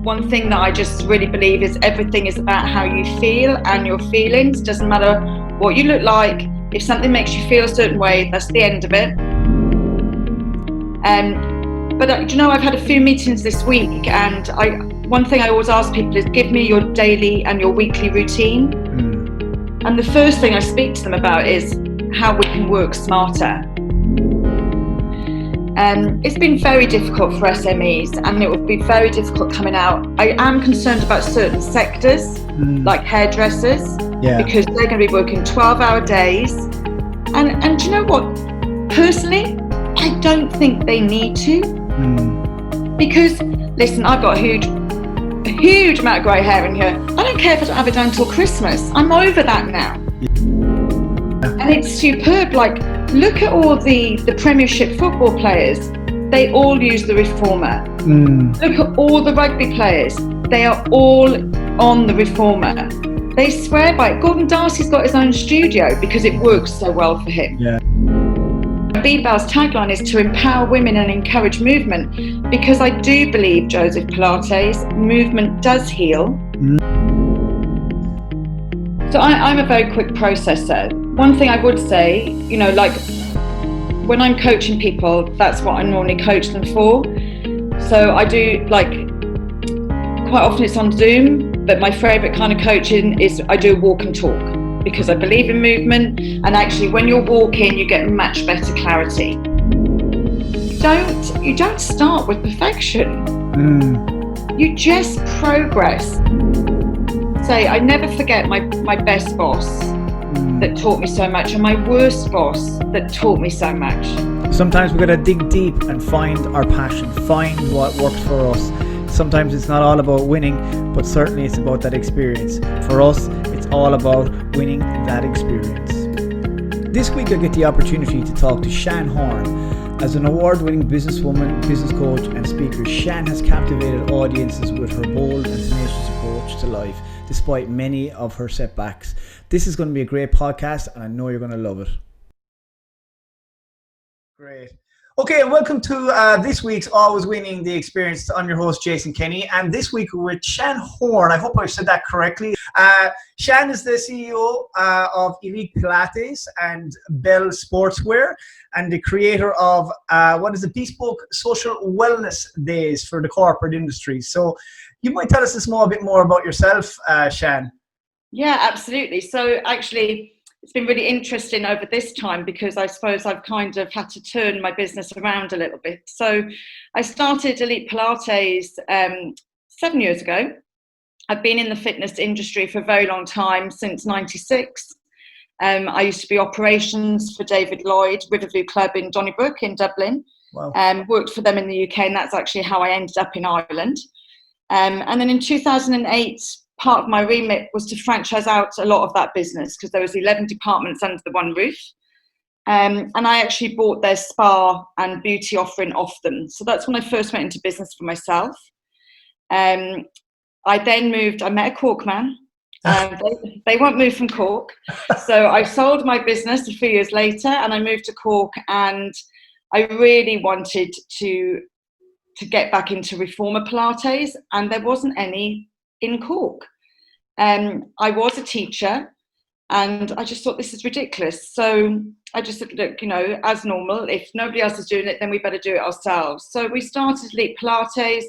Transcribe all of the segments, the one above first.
one thing that I just really believe is everything is about how you feel and your feelings. Doesn't matter what you look like. If something makes you feel a certain way, that's the end of it. But you know, I've had a few meetings this week, and one thing I always ask people is give me your daily and your weekly routine. And the first thing I speak to them about is how we can work smarter. It's been very difficult for SMEs, and it will be very difficult coming out. I am concerned about certain sectors, like hairdressers, because they're going to be working 12-hour days. And do you know what? Personally, I don't think they need to. Because, listen, I've got a huge amount of grey hair in here. I don't care if I don't have it done until Christmas. I'm over that now. And it's superb. Like, look at all the Premiership football players. They all use the reformer. Look at all the rugby players. They are all on the reformer. They swear by it. Gordon Darcy's got his own studio because it works so well for him. BeBelle's tagline is to empower women and encourage movement, because I do believe, Joseph Pilates, movement does heal. So I'm a very quick processor. One thing I would say, you know, like when I'm coaching people, that's what I normally coach them for. So I do, like, quite often it's on Zoom, but my favourite kind of coaching is I do walk and talk, because I believe in movement, and actually when you're walking you get much better clarity. You don't start with perfection. You just progress. Say, I never forget my best boss that taught me so much, and my worst boss that taught me so much. Sometimes we've got to dig deep and find our passion, find what works for us. Sometimes it's not all about winning, but certainly it's about that experience. For us, it's all about winning that experience. This week I get the opportunity to talk to Sian Horn. As an award-winning businesswoman, business coach and speaker, Sian has captivated audiences with her bold and tenacious approach to life, despite many of her setbacks. This is going to be a great podcast, and I know you're going to love it. Great. Okay, and welcome to this week's Always Winning the Experience. I'm your host, Jason Kenny, and this week we're with Sian Horn. I hope I said that correctly. Sian is the CEO of Elite Pilates and BeBelle Sportswear, and the creator of bespoke social wellness days for the corporate industry. So you might tell us a small bit more about yourself, Sian. Yeah, absolutely. So actually, it's been really interesting over this time, because I suppose I've kind of had to turn my business around a little bit. So I started Elite Pilates 7 years ago. I've been in the fitness industry for a very long time, since '96. I used to be operations for David Lloyd, Riverview Club in Donnybrook in Dublin. Wow. Worked for them in the UK, and that's actually how I ended up in Ireland. And then in 2008, part of my remit was to franchise out a lot of that business, because there was 11 departments under the one roof. And I actually bought their spa and beauty offering off them. So that's when I first went into business for myself. I then moved, I met a Cork man. They won't move from Cork. So I sold my business a few years later, and I moved to Cork, and I really wanted to get back into reformer Pilates, and there wasn't any in Cork. I was a teacher, and I just thought, this is ridiculous. So I just said, look, you know, as normal, if nobody else is doing it, then we better do it ourselves. So we started Elite Pilates.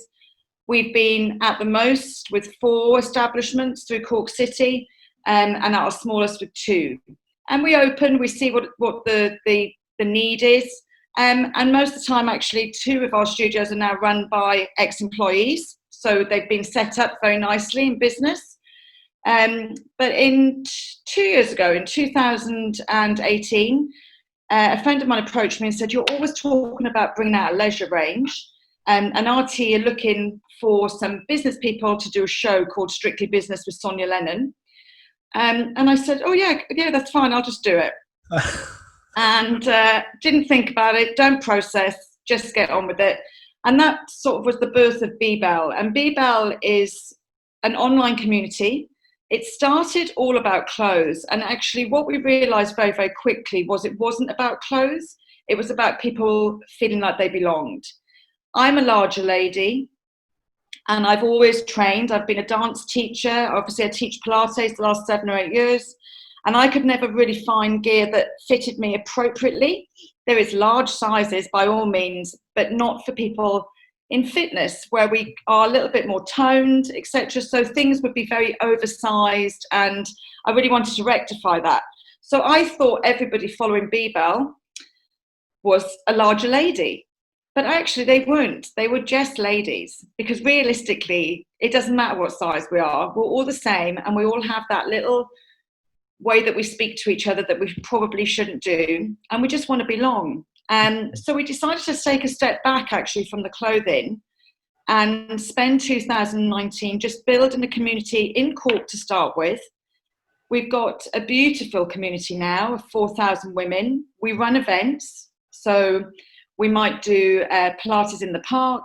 We've been at the most with 4 establishments through Cork City, and at our smallest with 2. And we open, we see what the need is. And most of the time, actually, 2 of our studios are now run by ex-employees. So they've been set up very nicely in business. But in 2 years ago, in 2018, a friend of mine approached me and said, you're always talking about bringing out a leisure range. And RT are looking for some business people to do a show called Strictly Business with Sonia Lennon. And I said, oh, yeah, that's fine. I'll just do it. And didn't think about it, don't process, just get on with it. And that sort of was the birth of BeBelle. And BeBelle is an online community. It started all about clothes. And actually what we realized very, very quickly was it wasn't about clothes. It was about people feeling like they belonged. I'm a larger lady. And I've always trained. I've been a dance teacher. Obviously, I teach Pilates the last 7 or 8 years. And I could never really find gear that fitted me appropriately. There is large sizes by all means, but not for people in fitness where we are a little bit more toned, etc. So things would be very oversized, and I really wanted to rectify that. So I thought everybody following BeBelle was a larger lady. But actually they weren't. They were just ladies, because realistically, it doesn't matter what size we are. We're all the same, and we all have that little way that we speak to each other that we probably shouldn't do, and we just want to belong. And so we decided to take a step back actually from the clothing and spend 2019 just building a community in Cork to start with. We've got a beautiful community now of 4,000 women. We run events, so we might do Pilates in the park.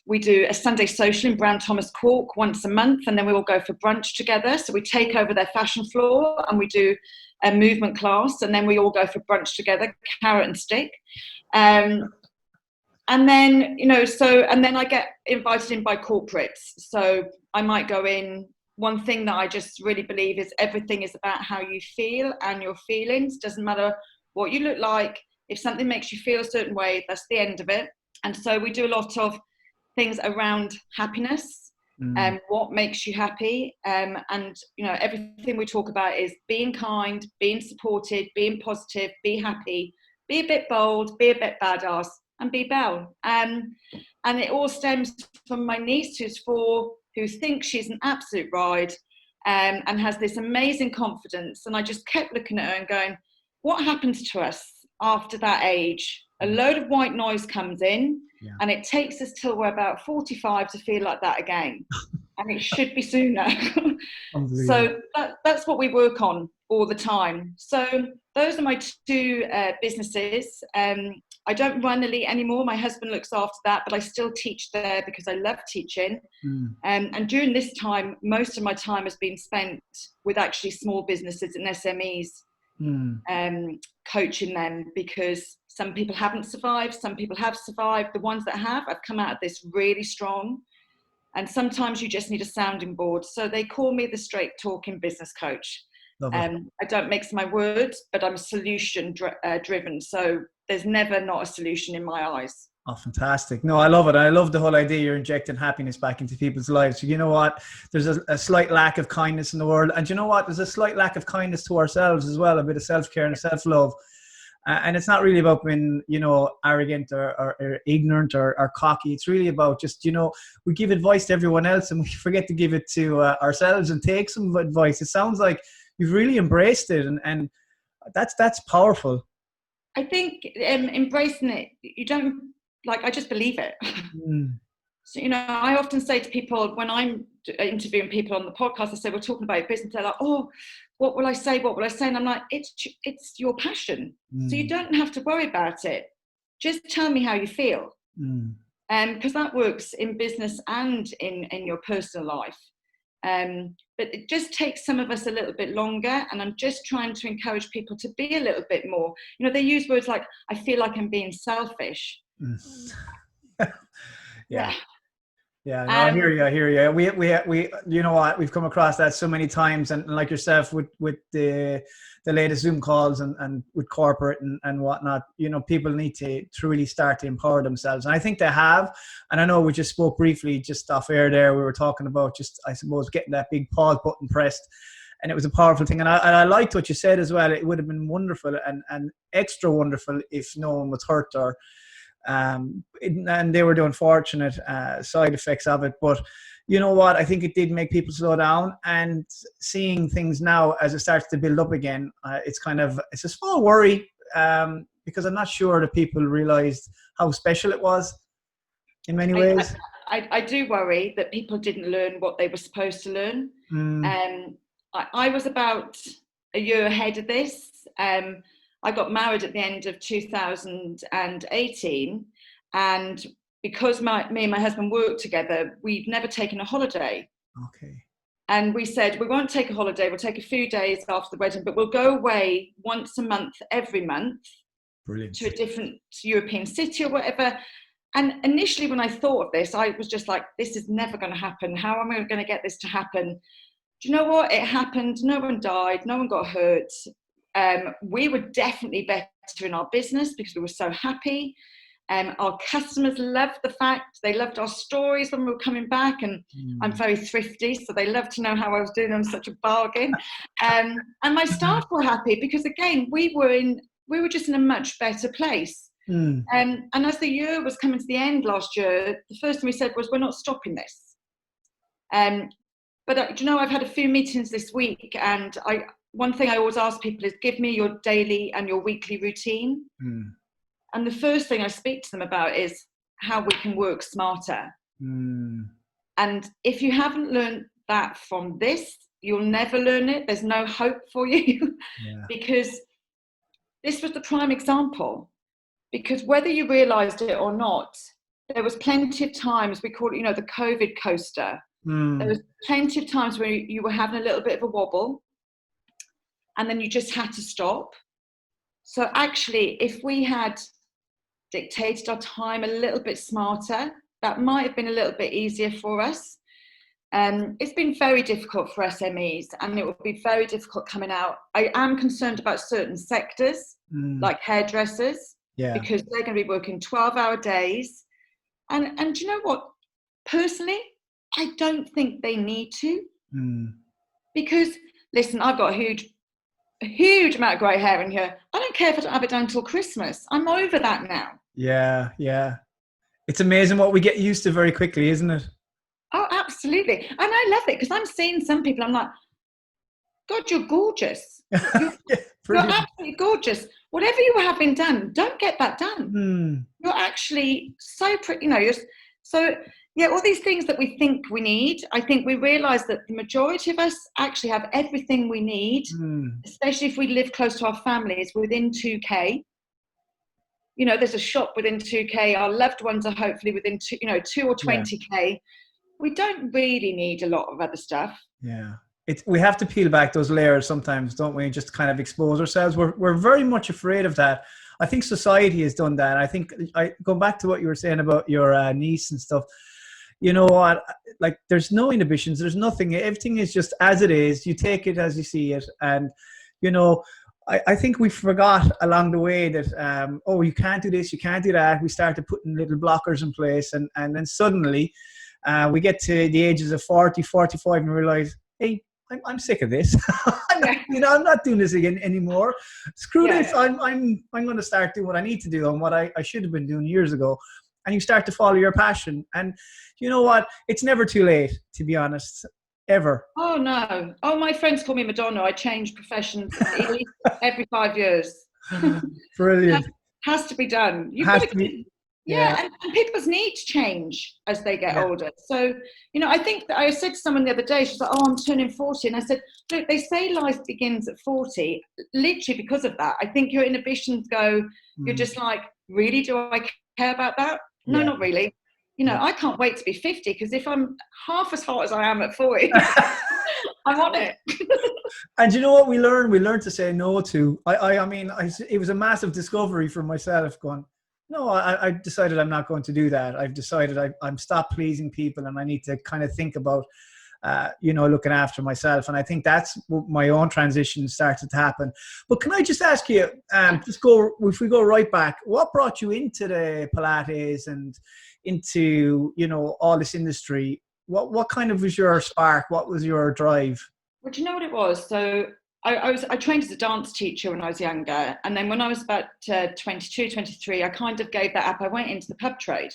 We do a Sunday social in Brown Thomas Cork once a month, and then we all go for brunch together. So we take over their fashion floor and we do a movement class, and then we all go for brunch together, carrot and stick. And then, and then I get invited in by corporates. So I might go in. One thing that I just really believe is everything is about how you feel and your feelings. Doesn't matter what you look like. If something makes you feel a certain way, that's the end of it. And so we do a lot of things around happiness and what makes you happy. And, everything we talk about is being kind, being supported, being positive, be happy, be a bit bold, be a bit badass, and be Belle. And it all stems from my niece, who's 4, who thinks she's an absolute ride and has this amazing confidence. And I just kept looking at her and going, what happens to us after that age? A load of white noise comes in, and it takes us till we're about 45 to feel like that again. And it should be sooner. So that's what we work on all the time. So those are my 2 businesses. I don't run Elite anymore. My husband looks after that, but I still teach there because I love teaching. And during this time, most of my time has been spent with actually small businesses and SMEs. Coaching them, because some people haven't survived, some people have survived. The ones that have come out of this really strong, and sometimes you just need a sounding board. So they call me the straight talking business coach. I don't mix my words, but I'm solution driven, so there's never not a solution in my eyes. Oh, fantastic. No, I love it. I love the whole idea you're injecting happiness back into people's lives. So you know what? There's a slight lack of kindness in the world. And you know what? There's a slight lack of kindness to ourselves as well, a bit of self-care and self-love. And it's not really about being, arrogant or ignorant or cocky. It's really about just, we give advice to everyone else and we forget to give it to ourselves and take some advice. It sounds like you've really embraced it, and that's powerful. I think embracing it, you don't, I just believe it. So, I often say to people when I'm interviewing people on the podcast, I say, we're talking about business. They're like, oh, what will I say? What will I say? And I'm like, it's your passion. So you don't have to worry about it. Just tell me how you feel. Because that works in business and in your personal life. But it just takes some of us a little bit longer. And I'm just trying to encourage people to be a little bit more. They use words like, I feel like I'm being selfish. Yeah, no, I hear you. We you know what, we've come across that so many times, and like yourself with the latest Zoom calls and with corporate and whatnot, people need to really start to empower themselves, and I think they have. And I know we just spoke briefly just off air there, we were talking about just, I suppose, getting that big pause button pressed, and it was a powerful thing. And I liked what you said as well. It would have been wonderful and extra wonderful if no one was hurt or and they were the unfortunate side effects of it. But you know what, I think it did make people slow down, and seeing things now as it starts to build up again, it's a small worry, because I'm not sure that people realized how special it was in many ways. I do worry that people didn't learn what they were supposed to learn. I was about a year ahead of this. I got married at the end of 2018, and because me and my husband worked together, we'd never taken a holiday. Okay. And we said, we won't take a holiday, we'll take a few days after the wedding, but we'll go away once a month, every month. Brilliant. To a different European city or whatever. And initially when I thought of this, I was just like, this is never going to happen. How am I going to get this to happen? Do you know what? It happened. No one died. No one got hurt. We were definitely better in our business because we were so happy. Our customers loved the fact, they loved our stories when we were coming back, and I'm very thrifty, so they loved to know how I was doing on such a bargain. And my staff were happy because, again, we were just in a much better place. And as the year was coming to the end last year, the first thing we said was, we're not stopping this. But you know, I've had a few meetings this week, and one thing I always ask people is, give me your daily and your weekly routine. And the first thing I speak to them about is how we can work smarter. And if you haven't learned that from this, you'll never learn it. There's no hope for you. Because this was the prime example. Because whether you realised it or not, there was plenty of times, we call it, you know, the COVID coaster. There was plenty of times where you were having a little bit of a wobble, and then you just had to stop. So actually, if we had dictated our time a little bit smarter, that might have been a little bit easier for us. It's been very difficult for SMEs, and it will be very difficult coming out. I am concerned about certain sectors, like hairdressers, because they're going to be working 12-hour days. And do you know what? Personally, I don't think they need to. Because, listen, I've got a huge amount of grey hair in here. I don't care if I don't have it done until Christmas. I'm over that now. Yeah. It's amazing what we get used to very quickly, isn't it? Oh, absolutely. And I love it, because I'm seeing some people, I'm like, God, you're gorgeous. You're absolutely gorgeous. Whatever you were having done, don't get that done. You're actually so pretty, you know, all these things that we think we need, I think we realise that the majority of us actually have everything we need, especially if we live close to our families, within 2K. You know, there's a shop within 2K. Our loved ones are hopefully within 2 or 20K. We don't really need a lot of other stuff. We have to peel back those layers sometimes, don't we? Just kind of expose ourselves. We're very much afraid of that. I think society has done that. I think, go back to what you were saying about your niece and stuff. You know what? Like, there's no inhibitions. There's nothing. Everything is just as it is. You take it as you see it. And, you know, I think we forgot along the way that, you can't do this, you can't do that. We started putting little blockers in place. And then suddenly we get to the ages of 40, 45 and realize, hey, I'm sick of this. You know, I'm not doing this again anymore. Screw this. I'm going to start doing what I need to do and what I should have been doing years ago. And you start to follow your passion. And you know what? It's never too late, to be honest, ever. Oh, no. Oh, my friends call me Madonna. I change professions at least every 5 years. Brilliant. Has to be done. And people's needs change as they get older. So, you know, I think that I said to someone the other day, she's like, I'm turning 40. And I said, look, they say life begins at 40, literally because of that. I think your inhibitions go, you're just like, really, do I care about that? No, not really. You know, I can't wait to be 50, because if I'm half as hot as I am at 40, I'm on it. And you know what we learned? We learned to say no to. I mean, it was a massive discovery for myself going, no, I decided I'm not going to do that. I've decided I'm stopped pleasing people, and I need to kind of think about, looking after myself. And I think that's my own transition started to happen. But can I just ask you, if we go right back, what brought you into the Pilates and into, you know, all this industry? What kind of was your spark? What was your drive? Well, do you know what it was? So I trained as a dance teacher when I was younger. And then when I was about 22, 23, I kind of gave that up. I went into the pub trade.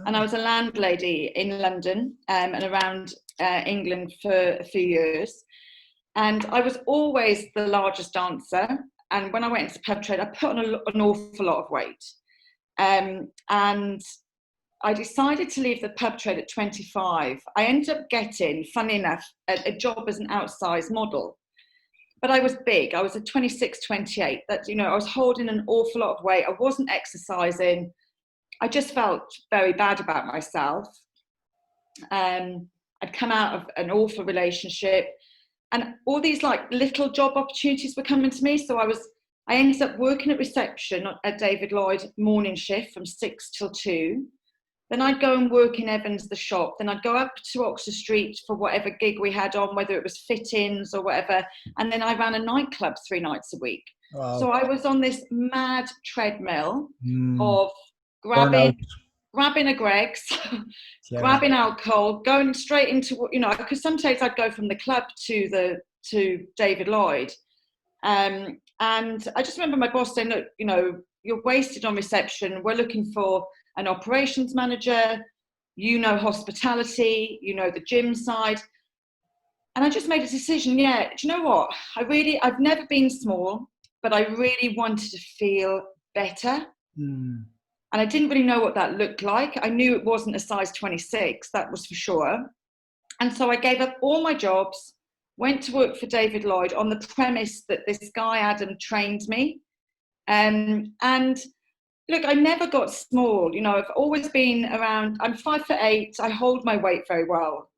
And I was a landlady in London and around England for a few years. And I was always the largest dancer. And when I went into the pub trade, I put on an awful lot of weight. And I decided to leave the pub trade at 25. I ended up getting, funny enough, a job as an outsized model. But I was big. I was at 26, 28. That, you know, I was holding an awful lot of weight. I wasn't exercising. I just felt very bad about myself. I'd come out of an awful relationship, and all these like little job opportunities were coming to me. So I ended up working at reception at David Lloyd morning shift from 6 till 2. Then I'd go and work in Evans, the shop. Then I'd go up to Oxford Street for whatever gig we had on, whether it was fit-ins or whatever. And then I ran a nightclub 3 nights a week. Wow. So I was on this mad treadmill of Burnout. grabbing a Greg's, grabbing alcohol, going straight into, because some days I'd go from the club to David Lloyd. And I just remember my boss saying, look, you're wasted on reception. We're looking for an operations manager, hospitality, the gym side. And I just made a decision. Yeah, do you know what? I've never been small, but I really wanted to feel better. And I didn't really know what that looked like. I knew it wasn't a size 26, that was for sure. And so I gave up all my jobs, went to work for David Lloyd on the premise that this guy, Adam, trained me. And look, I never got small. I've always been around, I'm 5'8", I hold my weight very well.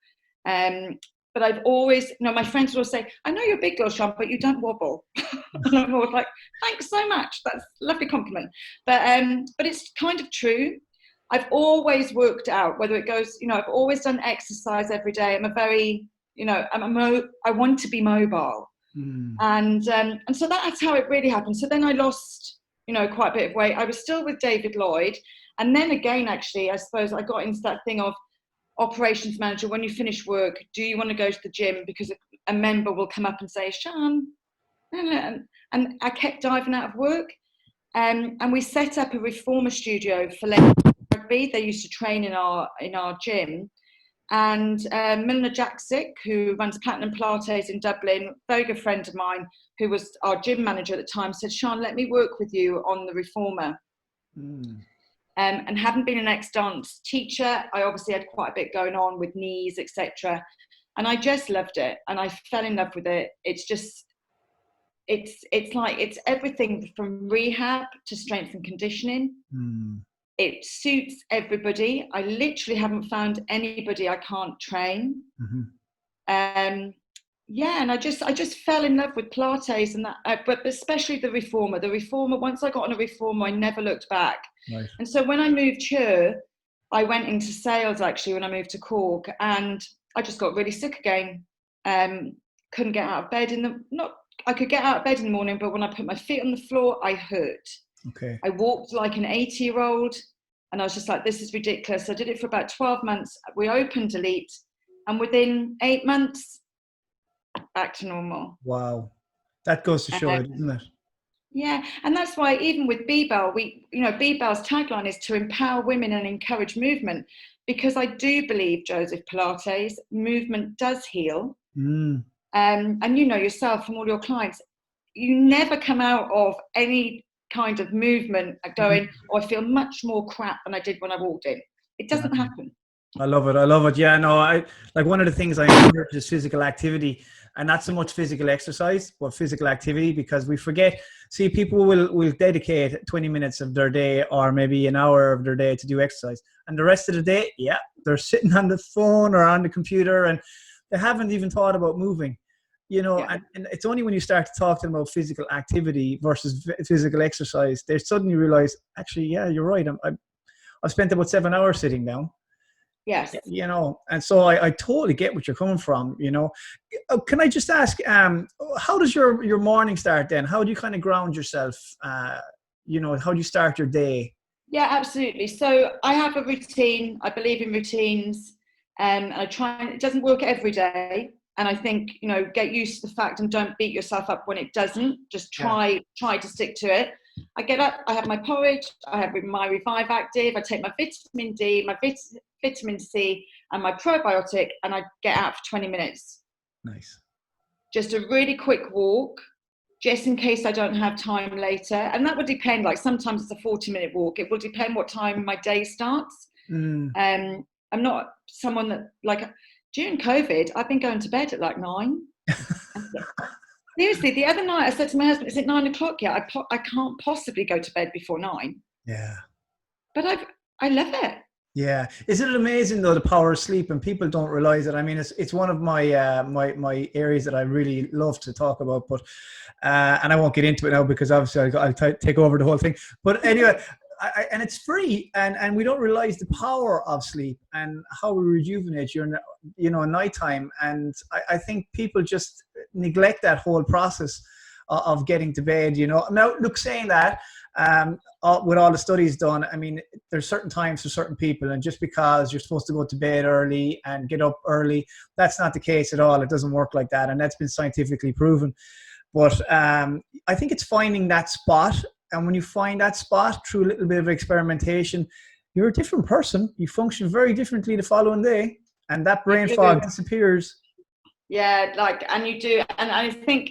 But I've always, my friends will say, I know you're a big girl, Sian, but you don't wobble. And I'm always like, thanks so much. That's a lovely compliment. But it's kind of true. I've always worked out, whether it goes, I've always done exercise every day. I'm a very, I want to be mobile. And so that's how it really happened. So then I lost, quite a bit of weight. I was still with David Lloyd. And then again, actually, I suppose I got into that thing of operations manager. When you finish work, do you want to go to the gym? Because a member will come up and say, Sian, and I kept diving out of work. And we set up a reformer studio for rugby. They used to train in our gym. And Milner Jaksic, who runs Platinum Pilates in Dublin, very good friend of mine, who was our gym manager at the time, said, Sian, let me work with you on the reformer. And having been an ex-dance teacher, I obviously had quite a bit going on with knees, etc. And I just loved it. And I fell in love with it. It's just, it's everything from rehab to strength and conditioning. It suits everybody. I literally haven't found anybody I can't train. And I just fell in love with Pilates and that, but especially the reformer. The reformer, once I got on a reformer, I never looked back. Right. And so when I moved here, I went into sales actually when I moved to Cork, and I just got really sick again. Couldn't get out of bed I could get out of bed in the morning, but when I put my feet on the floor, I hurt. Okay. I walked like an 80-year-old, and I was just like, this is ridiculous. I did it for about 12 months. We opened Elite, and within 8 months, back to normal. Wow. That goes to show it, doesn't it? Yeah, and that's why even with BeBelle, BeBelle's tagline is to empower women and encourage movement, because I do believe, Joseph, Pilates, movement does heal. And yourself from all your clients, you never come out of any kind of movement going, I feel much more crap than I did when I walked in. It doesn't happen. I love it. Yeah, no, I like, one of the things I encourage is physical activity, and not so much physical exercise, but physical activity, because we forget. See, people will dedicate 20 minutes of their day or maybe an hour of their day to do exercise, and the rest of the day, they're sitting on the phone or on the computer, and they haven't even thought about moving. And it's only when you start to talk to them about physical activity versus physical exercise, they suddenly realize, actually, you're right. I've spent about 7 hours sitting down. Yes. And so I totally get what you're coming from, Can I just ask, how does your morning start then? How do you kind of ground yourself? How do you start your day? Yeah, absolutely. So I have a routine. I believe in routines. And it doesn't work every day. And I think, get used to the fact and don't beat yourself up when it doesn't. Just try to stick to it. I get up, I have my porridge, I have my Revive Active, I take my vitamin D, my vitamin C, and my probiotic, and I get out for 20 minutes. Nice. Just a really quick walk, just in case I don't have time later. And that would depend, like sometimes it's a 40-minute walk. It will depend what time my day starts. I'm not someone that, like, during COVID, I've been going to bed at like 9. Seriously, the other night I said to my husband, is it 9 o'clock yet? I can't possibly go to bed before 9. Yeah. But I love it. Yeah. Isn't it amazing though, the power of sleep, and people don't realize it? I mean, it's one of my my areas that I really love to talk about, but and I won't get into it now because obviously I'll take over the whole thing. But anyway, and it's free, and we don't realize the power of sleep and how we rejuvenate during, nighttime. And I think people just neglect that whole process of getting to bed. Now, look, saying that, with all the studies done, I mean, there's certain times for certain people, and just because you're supposed to go to bed early and get up early, that's not the case at all. It doesn't work like that, and that's been scientifically proven. But I think it's finding that spot. And when you find that spot through a little bit of experimentation, you're a different person. You function very differently the following day, and that brain fog disappears. Yeah, and you do. And I think,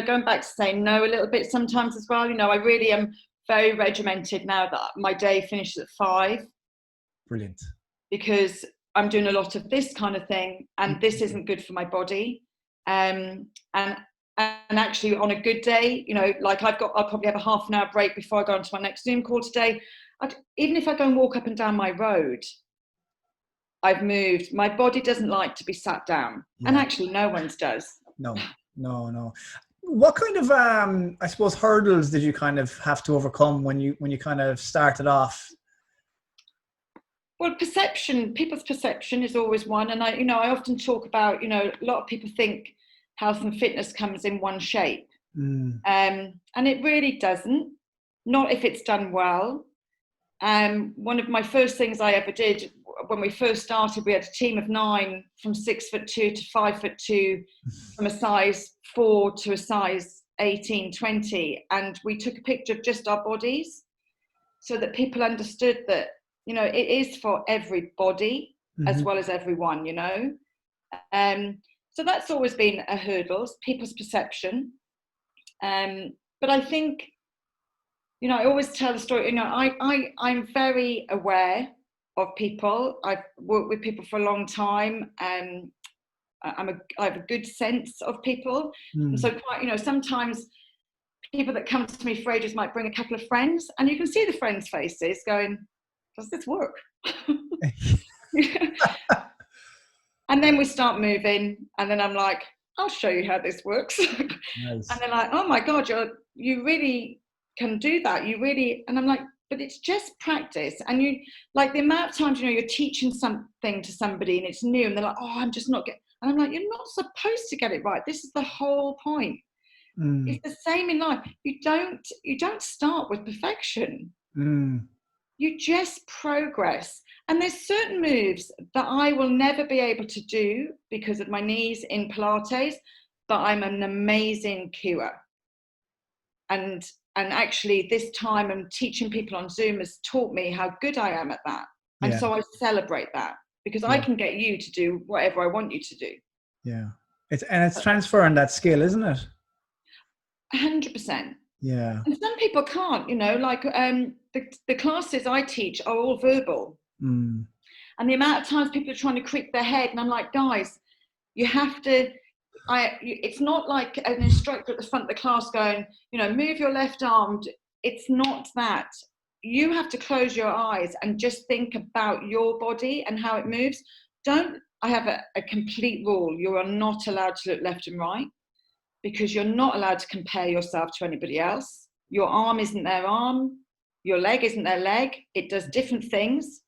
going back to saying no a little bit sometimes as well, I really am very regimented now that my day finishes at 5. Brilliant. Because I'm doing a lot of this kind of thing, and this isn't good for my body. And actually, on a good day, I'll probably have a half an hour break before I go onto my next Zoom call today. Even if I go and walk up and down my road, I've moved. My body doesn't like to be sat down, and actually, no one's does. No. What kind of, I suppose, hurdles did you kind of have to overcome when you kind of started off? Well, people's perception is always one, and I often talk about, a lot of people think health and fitness comes in one shape. And it really doesn't, not if it's done well. One of my first things I ever did when we first started, we had a team of 9 from 6'2" to 5'2", from a size 4 to a size 18, 20. And we took a picture of just our bodies so that people understood that, it is for everybody as well as everyone, So that's always been a hurdle, people's perception. But I think, I always tell the story, I'm very aware of people. I've worked with people for a long time. I have a good sense of people. And so quite, sometimes people that come to me for ages might bring a couple of friends, and you can see the friends' faces going, does this work? And then we start moving, and then I'm like, I'll show you how this works. Nice. And they're like, oh my God, you really can do that. And I'm like, but it's just practice. And you, like, the amount of times, you're teaching something to somebody and it's new, and they're like, oh, I'm just not getting, and I'm like, you're not supposed to get it right. This is the whole point. It's the same in life. You don't start with perfection. You just progress. And there's certain moves that I will never be able to do because of my knees in Pilates, but I'm an amazing cuer. And actually this time I'm teaching people on Zoom has taught me how good I am at that. And so I celebrate that, because I can get you to do whatever I want you to do. Yeah. It's transferring that skill, isn't it? 100%. Yeah. And some people can't, the classes I teach are all verbal. And the amount of times people are trying to creep their head, and I'm like, guys, you have to, it's not like an instructor at the front of the class going, move your left arm. It's not that. You have to close your eyes and just think about your body and how it moves. I have a complete rule. You are not allowed to look left and right, because you're not allowed to compare yourself to anybody else. Your arm isn't their arm. Your leg isn't their leg. It does different things.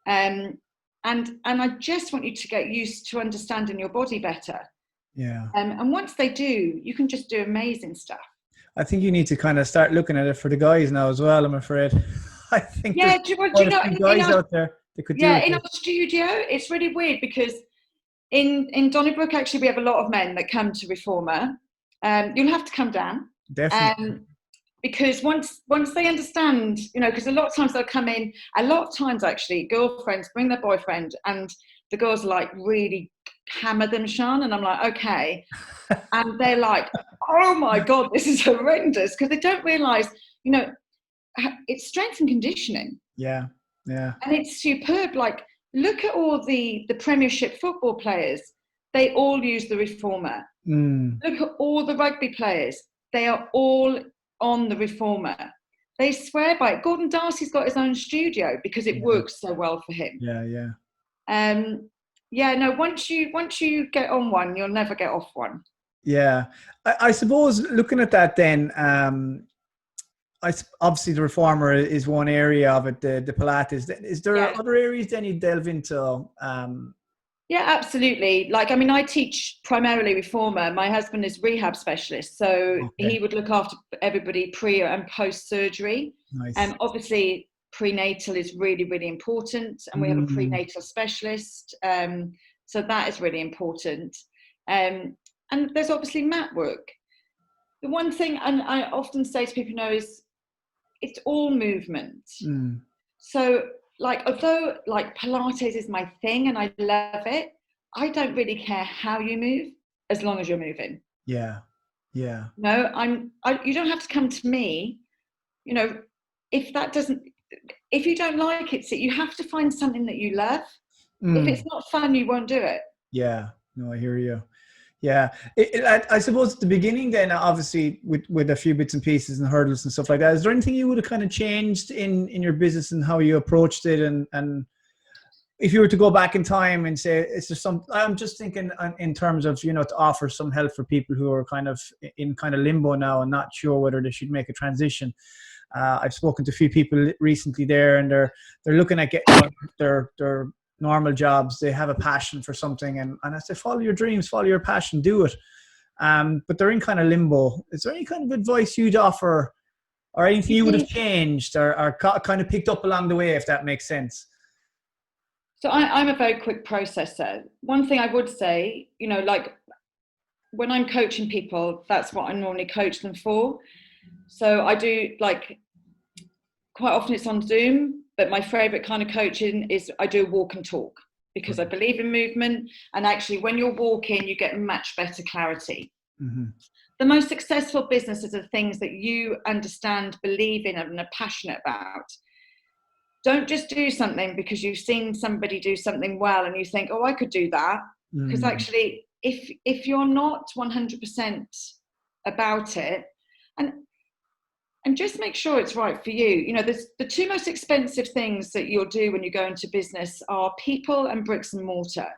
And I just want you to get used to understanding your body better. Yeah. And once they do, you can just do amazing stuff. I think you need to kind of start looking at it for the guys now as well, I'm afraid. I think guys out there that could do it. In our studio, it's really weird because in Donnybrook, actually, we have a lot of men that come to Reformer. You'll have to come down. Definitely. Because once they understand, because a lot of times they'll come in, a lot of times actually, girlfriends bring their boyfriend, and the girls like really hammer them, Sian, and I'm like, okay. And they're like, oh my God, this is horrendous, because they don't realise, it's strength and conditioning. Yeah. And it's superb. Like, look at all the Premiership football players. They all use the Reformer. Look at all the rugby players. They are all on the Reformer. They swear by it. Gordon Darcy's got his own studio because it works so well for him. Once you get on one, you'll never get off one. I suppose looking at that then, obviously the reformer is one area of it, the Pilates. Is there Yeah. other areas then you delve into? Yeah, absolutely. Like, I mean, I teach primarily reformer. My husband is rehab specialist, so Okay. he would look after everybody pre and post surgery. Nice. Obviously, prenatal is really, really important, and we have a prenatal specialist. So that is really important. And there's obviously mat work. The one thing, and I often say to people, is it's all movement. So, like, although like Pilates is my thing and I love it, I don't really care how you move as long as you're moving. Yeah. Yeah. No, you don't have to come to me, if you don't like it, so you have to find something that you love. If it's not fun, you won't do it. Yeah. No, I hear you. Yeah. I suppose at the beginning then, obviously with a few bits and pieces and hurdles and stuff like that, is there anything you would have kind of changed in your business and how you approached it? And if you were to go back in time and say, is there some, I'm just thinking in terms of, to offer some help for people who are kind of in kind of limbo now and not sure whether they should make a transition. I've spoken to a few people recently there, and they're looking at getting their normal jobs. They have a passion for something, and I say, follow your dreams, follow your passion, do it. But they're in kind of limbo. Is there any kind of advice you'd offer, or anything you would have changed or kind of picked up along the way, if that makes sense? So I'm a very quick processor. One thing I would say, like when I'm coaching people, that's what I normally coach them for. So I do, like, quite often it's on Zoom, but my favorite kind of coaching is I do walk and talk, because I believe in movement. And actually, when you're walking, you get much better clarity. The most successful businesses are things that you understand, believe in, and are passionate about. Don't just do something because you've seen somebody do something well and you think, oh, I could do that. Because actually, if you're not 100% about it, and just make sure it's right for you. There's the two most expensive things that you'll do when you go into business are people and bricks and mortar.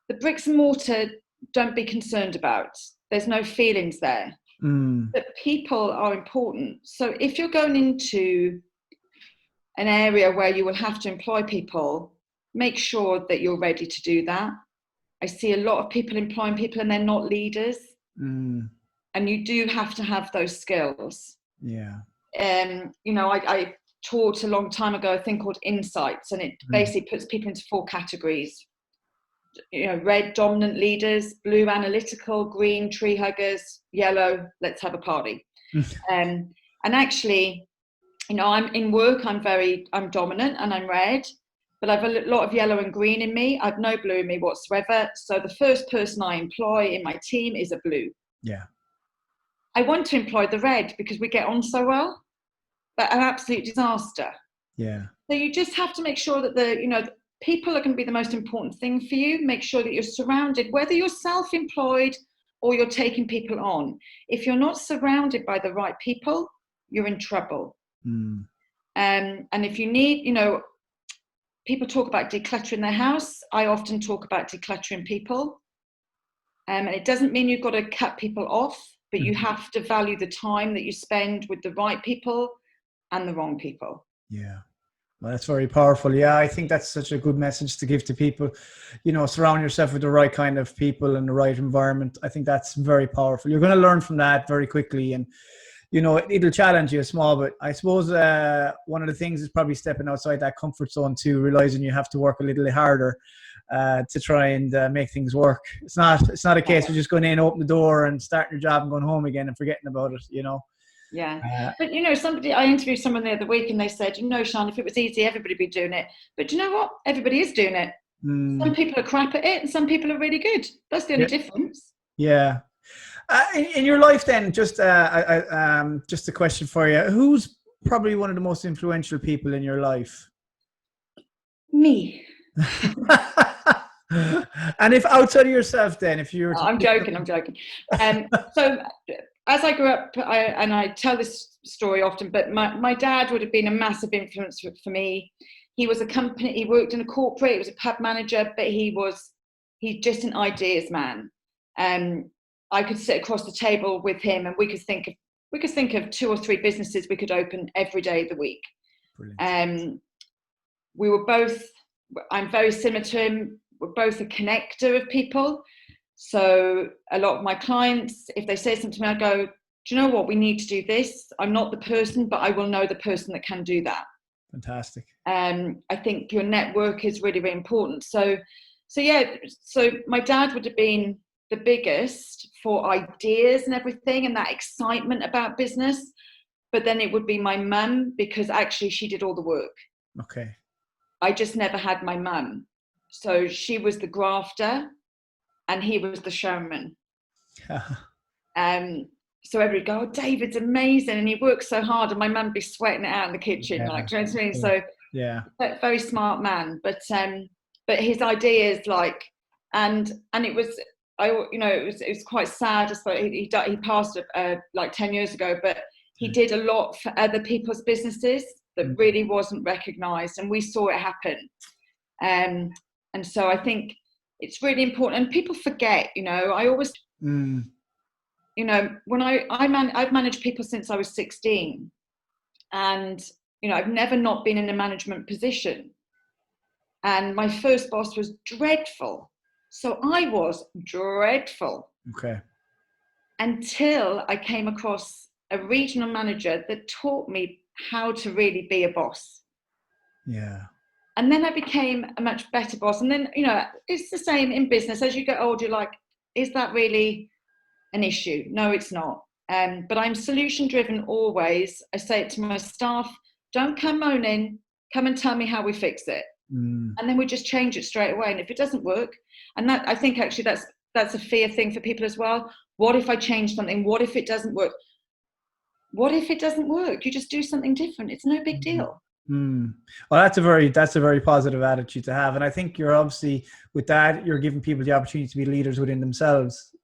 The bricks and mortar, don't be concerned about. There's no feelings there. But people are important. So if you're going into an area where you will have to employ people, make sure that you're ready to do that. I see a lot of people employing people and they're not leaders. And you do have to have those skills. Yeah. I taught a long time ago a thing called insights, and it basically puts people into 4 categories. Red, dominant leaders; blue, analytical; green, tree huggers; yellow, let's have a party. And actually, I'm in work, I'm dominant and I'm red, but I've a lot of yellow and green in me. I've no blue in me whatsoever. So the first person I employ in my team is a blue. Yeah. I want to employ the red because we get on so well, but an absolute disaster. Yeah. So you just have to make sure that people are going to be the most important thing for you. Make sure that you're surrounded, whether you're self-employed or you're taking people on. If you're not surrounded by the right people, you're in trouble. And if you need, people talk about decluttering their house. I often talk about decluttering people. And it doesn't mean you've got to cut people off, but you have to value the time that you spend with the right people and the wrong people. Yeah. Well, that's very powerful. Yeah, I think that's such a good message to give to people. Surround yourself with the right kind of people and the right environment. I think that's very powerful. You're going to learn from that very quickly, and it'll challenge you small, but I suppose one of the things is probably stepping outside that comfort zone too, realizing you have to work a little harder to try and make things work. It's not a case of just going in, open the door and starting your job and going home again and forgetting about it, Yeah. But I interviewed someone the other week and they said, Sian, if it was easy, everybody would be doing it. But you know what? Everybody is doing it. Some people are crap at it and some people are really good. That's the only difference. Yeah. In your life then, just a question for you. Who's probably one of the most influential people in your life? Me. And if outside of yourself then, if you're... I'm joking. So as I grew up, and I tell this story often, but my dad would have been a massive influence for me. He worked in a corporate, he was a pub manager, but he's just an ideas man. I could sit across the table with him and we could think of we could think of 2 or 3 businesses we could open every day of the week. Brilliant. We were both, I'm very similar to him, we're both a connector of people. So a lot of my clients, if they say something to me, I go, do you know what, we need to do this. I'm not the person, but I will know the person that can do that. Fantastic. I think your network is really, really important. So my dad would have been the biggest for ideas and everything and that excitement about business. But then it would be my mum, because actually she did all the work. Okay. I just never had my mum. So she was the grafter and he was the showman. So everybody go, oh, David's amazing and he works so hard, and my mum would be sweating it out in the kitchen, like, do you know what I mean? So very smart man, but his ideas, like, and it was, it was quite sad. I suppose he passed like 10 years ago, but he did a lot for other people's businesses that really wasn't recognised, and we saw it happen. And so I think it's really important, and people forget. I always. When I've managed people since I was 16, and I've never not been in a management position, and my first boss was dreadful, so I was dreadful. Okay. Until I came across a regional manager that taught me how to really be a boss. Yeah. And then I became a much better boss. And then it's the same in business. As you get older, you're like, is that really an issue? No, it's not. But I'm solution driven always. I say it to my staff, don't come moaning, come and tell me how we fix it. And then we just change it straight away. And if it doesn't work, and that, I think actually that's a fear thing for people as well. What if I change something? What if it doesn't work? What if it doesn't work? You just do something different. It's no big deal. Well, that's a very positive attitude to have. And I think you're obviously, with that, you're giving people the opportunity to be leaders within themselves.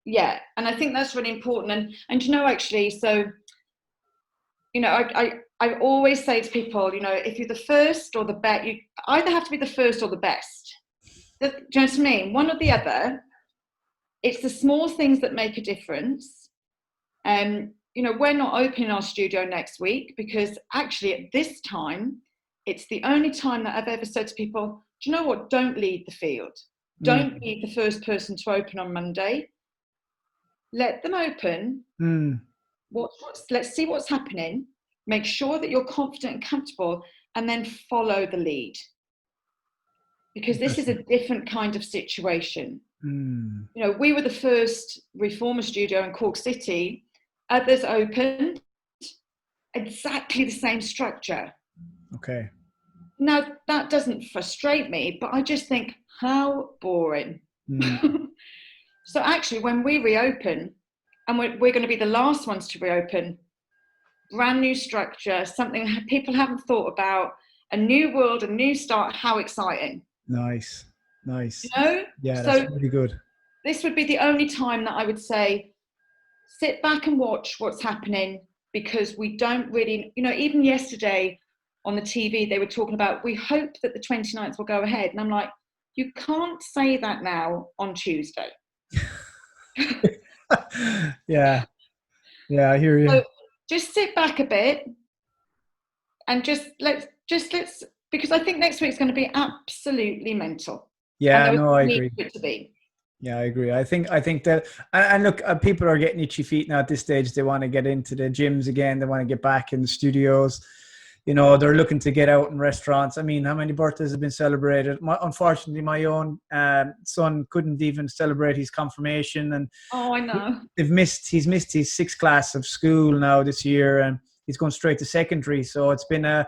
Yeah, and I think that's really important. And actually, so I always say to people, if you're the first or the best, you either have to be the first or the best. Do you know what I mean? One or the other. It's the small things that make a difference. We're not opening our studio next week because actually at this time, it's the only time that I've ever said to people, do you know what? Don't lead the field. Don't be the first person to open on Monday. Let them open. Let's see what's happening. Make sure that you're confident and comfortable, and then follow the lead. Because this is a different kind of situation. We were the first reformer studio in Cork City. Others opened exactly the same structure. Okay. Now, that doesn't frustrate me, but I just think, how boring. So actually, when we reopen, and we're going to be the last ones to reopen, brand new structure, something people haven't thought about, a new world, a new start, how exciting. Nice. Yeah, that's really good. This would be the only time that I would say, sit back and watch what's happening, because we don't really, even yesterday on the TV, they were talking about, we hope that the 29th will go ahead. And I'm like, you can't say that now on Tuesday. Yeah, I hear you. So just sit back a bit and let's, because I think next week's going to be absolutely mental. Yeah, no, I agree. It to be. Yeah, I agree. I think that, and look, people are getting itchy feet now at this stage. They want to get into the gyms again. They want to get back in the studios. They're looking to get out in restaurants. I mean, how many birthdays have been celebrated? Unfortunately, my own son couldn't even celebrate his confirmation, and I know he's missed his 6th class of school now this year, and he's going straight to secondary. So it's going to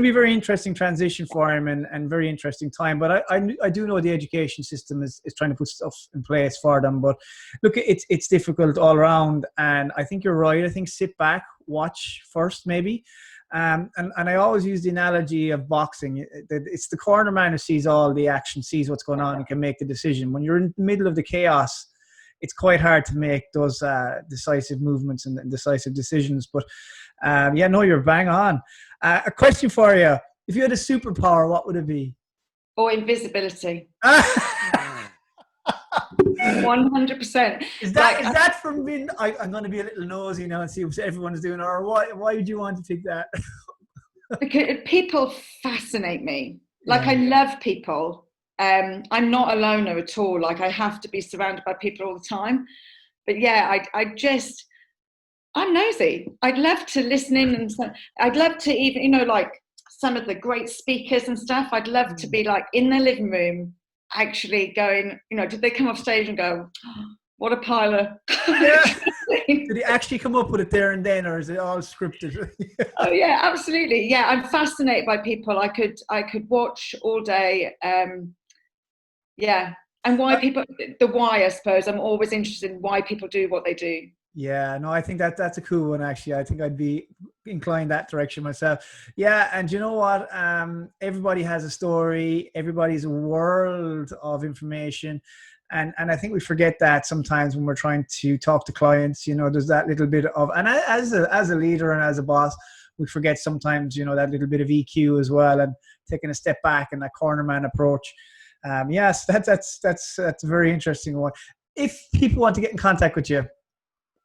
be a very interesting transition for him, and very interesting time. But I do know the education system is trying to put stuff in place for them. But look, it's difficult all around, and I think you're right. I think sit back, watch first, maybe. And I always use the analogy of boxing. It's the corner man who sees all the action, sees what's going on, and can make the decision. When you're in the middle of the chaos, it's quite hard to make those decisive movements and decisive decisions. But you're bang on. A question for you. If you had a superpower, what would it be? Or invisibility. 100%. Is that from being? I'm going to be a little nosy now and see what everyone's doing, or why would you want to pick that? Because people fascinate me. Like, I love people. I'm not a loner at all. Like, I have to be surrounded by people all the time. But yeah, I'm nosy. I'd love to listen in, and I'd love to even, like some of the great speakers and stuff. I'd love to be like in their living room, actually going, did they come off stage and go, oh, what a pile of... Did he actually come up with it there and then, or is it all scripted? Oh yeah, absolutely. Yeah, I'm fascinated by people. I could watch all day. Yeah, and why people, the why, I suppose. I'm always interested in why people do what they do. Yeah, no, I think that's a cool one, actually. I think I'd be inclined that direction myself. Yeah, and you know what? Everybody has a story. Everybody's a world of information. And I think we forget that sometimes when we're trying to talk to clients. There's that little bit of, and as a leader and as a boss, we forget sometimes, that little bit of EQ as well, and taking a step back and that corner man approach. Yes, that's a very interesting one. If people want to get in contact with you,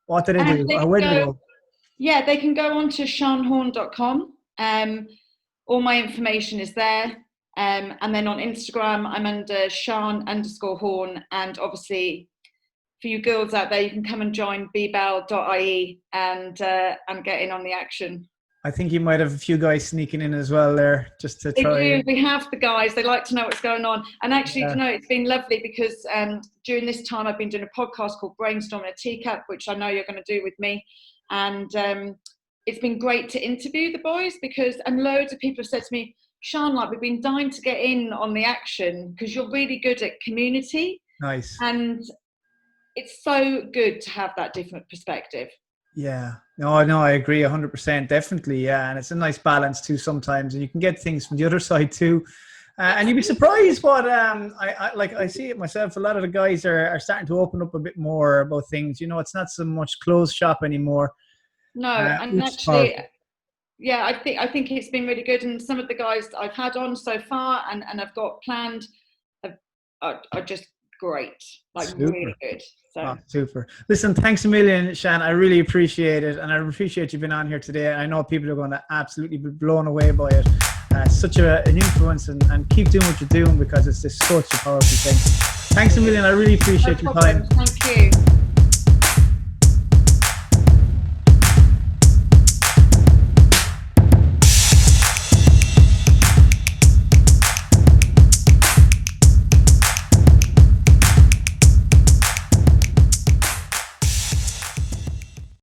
what do they do? Or where do they go? Yeah, they can go on to sianhorn.com. All my information is there. And then on Instagram, I'm under Sian_Horn. And obviously, for you girls out there, you can come and join BeBelle.ie and get in on the action. I think you might have a few guys sneaking in as well there, just to try. They do. We have the guys. They like to know what's going on. And actually, it's been lovely because during this time, I've been doing a podcast called Brainstorm in a Teacup, which I know you're going to do with me. And it's been great to interview the boys and loads of people have said to me, Sian, like, we've been dying to get in on the action because you're really good at community. Nice. And it's so good to have that different perspective. Yeah. No, I agree 100%. Definitely. Yeah. And it's a nice balance too sometimes. And you can get things from the other side too. And you'd be surprised what, I see it myself. A lot of the guys are starting to open up a bit more about things. It's not so much closed shop anymore. No. And actually... Yeah, I think it's been really good, and some of the guys that I've had on so far and I've got planned are just great, like super. Really good. So. Oh, super. Listen, thanks a million, Sian. I really appreciate it, and I appreciate you being on here today. I know people are going to absolutely be blown away by it. Such an influence, and keep doing what you're doing because it's just such a powerful thing. Thanks a million. I really appreciate your time. Thank you.